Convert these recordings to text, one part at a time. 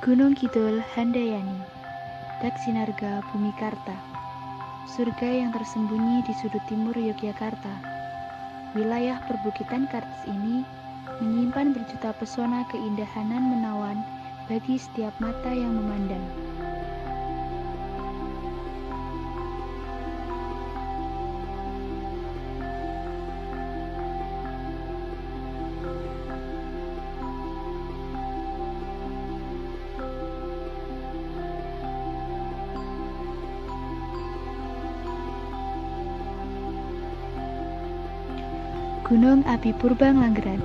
Gunung Kidul Handayani, Daksinarga Bumi Karta, surga yang tersembunyi di sudut timur Yogyakarta. Wilayah perbukitan Kartis ini menyimpan berjuta pesona keindahanan menawan bagi setiap mata yang memandang. Gunung Api Purbang Langgeran,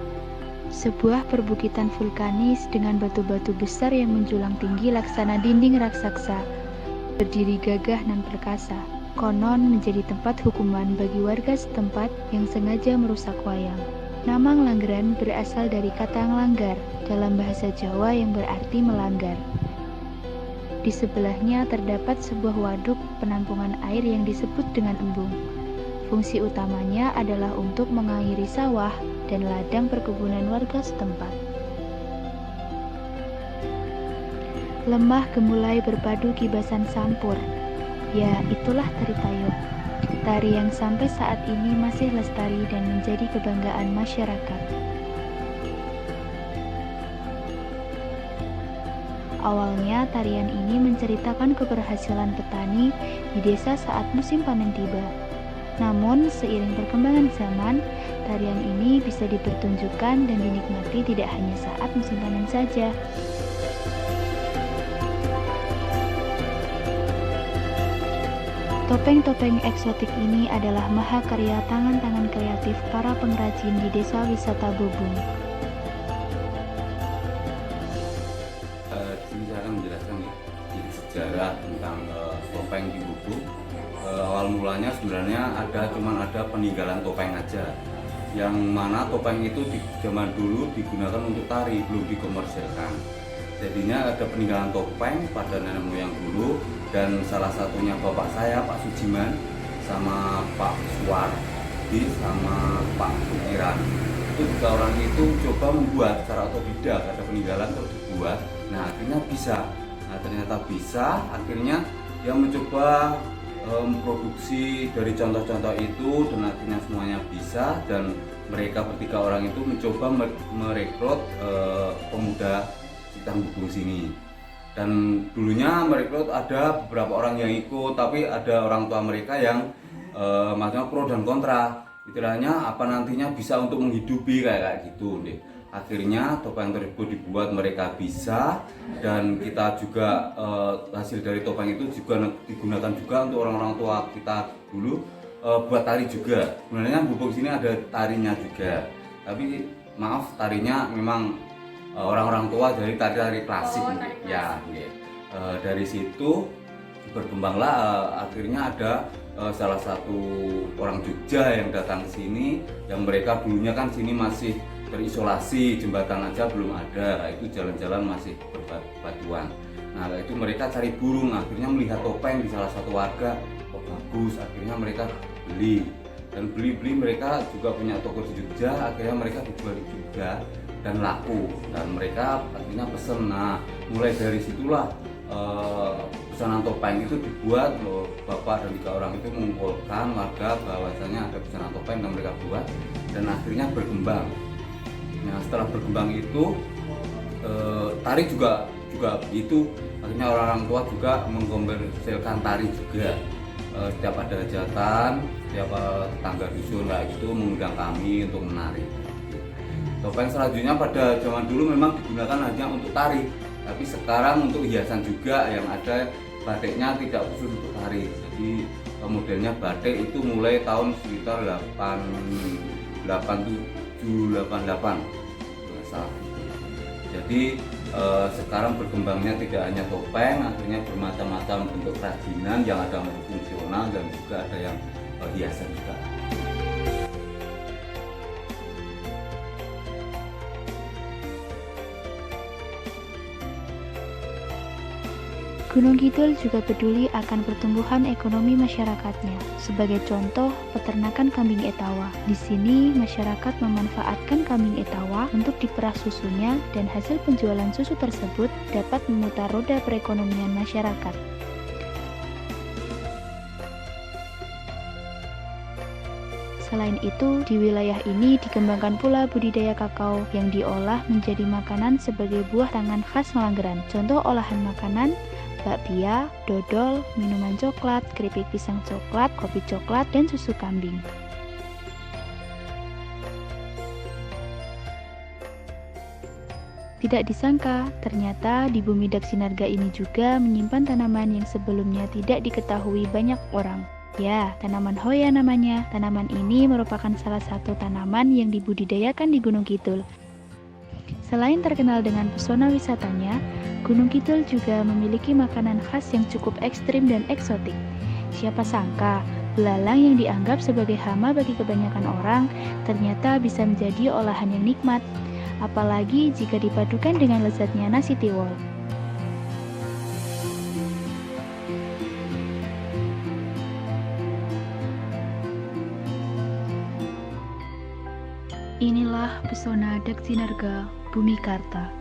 sebuah perbukitan vulkanis dengan batu-batu besar yang menjulang tinggi laksana dinding raksasa, berdiri gagah dan perkasa. Konon menjadi tempat hukuman bagi warga setempat yang sengaja merusak wayang. Nama Langgeran berasal dari kata nglanggar dalam bahasa Jawa yang berarti melanggar. Di sebelahnya terdapat sebuah waduk penampungan air yang disebut dengan embung. Fungsi utamanya adalah untuk mengairi sawah dan ladang perkebunan warga setempat. Lemah gemulai berpadu kibasan sampur. Ya, itulah tari tayub. Tari yang sampai saat ini masih lestari dan menjadi kebanggaan masyarakat. Awalnya tarian ini menceritakan keberhasilan petani di desa saat musim panen tiba. Namun, seiring perkembangan zaman, tarian ini bisa dipertunjukkan dan dinikmati tidak hanya saat musim panen saja. Topeng-topeng eksotik ini adalah mahakarya tangan-tangan kreatif para pengrajin di desa wisata Bobong. Saya akan menjelaskan sejarah tentang topeng di Bobong. Awal mulanya sebenarnya ada peninggalan topeng aja, yang mana topeng itu di zaman dulu digunakan untuk tari, belum dikomersilkan. Jadinya ada peninggalan topeng pada nenek moyang dulu, dan salah satunya bapak saya, Pak Sujiman, sama Pak Suwardi, sama Pak Sukiran. Itu tiga orang itu coba membuat secara otodidak, ada peninggalan terus dibuat. Nah akhirnya bisa, ternyata bisa. Akhirnya yang mencoba memproduksi dari contoh-contoh itu, dan akhirnya semuanya bisa, dan mereka bertiga orang itu mencoba merekrut pemuda sekitar Bobong sini. Dan dulunya merekrut ada beberapa orang yang ikut, tapi ada orang tua mereka yang maksudnya pro dan kontra, istilahnya apa nantinya bisa untuk menghidupi kayak gitu deh. Akhirnya topeng tersebut dibuat, mereka bisa, dan kita juga hasil dari topeng itu juga digunakan juga untuk orang-orang tua kita dulu buat tari juga. Sebenarnya Bobong sini ada tarinya juga, tapi maaf, tarinya memang orang-orang tua dari tari-tari klasik. Dari situ berkembanglah, akhirnya ada salah satu orang Jogja yang datang ke sini, yang mereka dulunya kan sini masih terisolasi, jembatan aja belum ada, itu jalan-jalan masih berbatuan. Nah itu mereka cari burung, akhirnya melihat topeng di salah satu warga, oh bagus, akhirnya mereka beli, dan beli mereka juga punya toko di Jogja, akhirnya mereka dijual di Jogja dan laku, dan mereka akhirnya pesen. Nah mulai dari situlah pesanan topeng itu dibuat loh. Bapak dan tiga orang itu mengumpulkan warga bahwasanya ada pesanan topeng yang mereka buat, dan akhirnya berkembang. Nah setelah berkembang itu tari juga begitu, akhirnya orang-orang tua juga mengkomersilkan tari juga. Setiap ada hajatan, setiap tetangga dusun kayak gitu mengundang kami untuk menari. Topeng selanjutnya pada zaman dulu memang digunakan hanya untuk tari, tapi sekarang untuk hiasan juga, yang ada batiknya tidak khusus untuk tari. Jadi modelnya batik itu mulai tahun sekitar 8788. Jadi sekarang berkembangnya tidak hanya topeng, akhirnya bermacam-macam bentuk kerajinan, yang ada fungsional dan juga ada yang hiasan juga. Gunung Kidul juga peduli akan pertumbuhan ekonomi masyarakatnya. Sebagai contoh, peternakan kambing etawa. Di sini, masyarakat memanfaatkan kambing etawa untuk diperah susunya dan hasil penjualan susu tersebut dapat memutar roda perekonomian masyarakat. Selain itu, di wilayah ini dikembangkan pula budidaya kakao yang diolah menjadi makanan sebagai buah tangan khas Ngelanggeran. Contoh olahan makanan, bakpia, dodol, minuman coklat, keripik pisang coklat, kopi coklat, dan susu kambing. Tidak disangka, ternyata di bumi Daksinarga ini juga menyimpan tanaman yang sebelumnya tidak diketahui banyak orang. Ya, tanaman hoya namanya. Tanaman ini merupakan salah satu tanaman yang dibudidayakan di Gunung Kidul. Selain terkenal dengan pesona wisatanya, Gunung Kidul juga memiliki makanan khas yang cukup ekstrim dan eksotik. Siapa sangka, belalang yang dianggap sebagai hama bagi kebanyakan orang, ternyata bisa menjadi olahan yang nikmat. Apalagi jika dipadukan dengan lezatnya nasi tiwul. Inilah pesona Daksinarga Bumi Karta.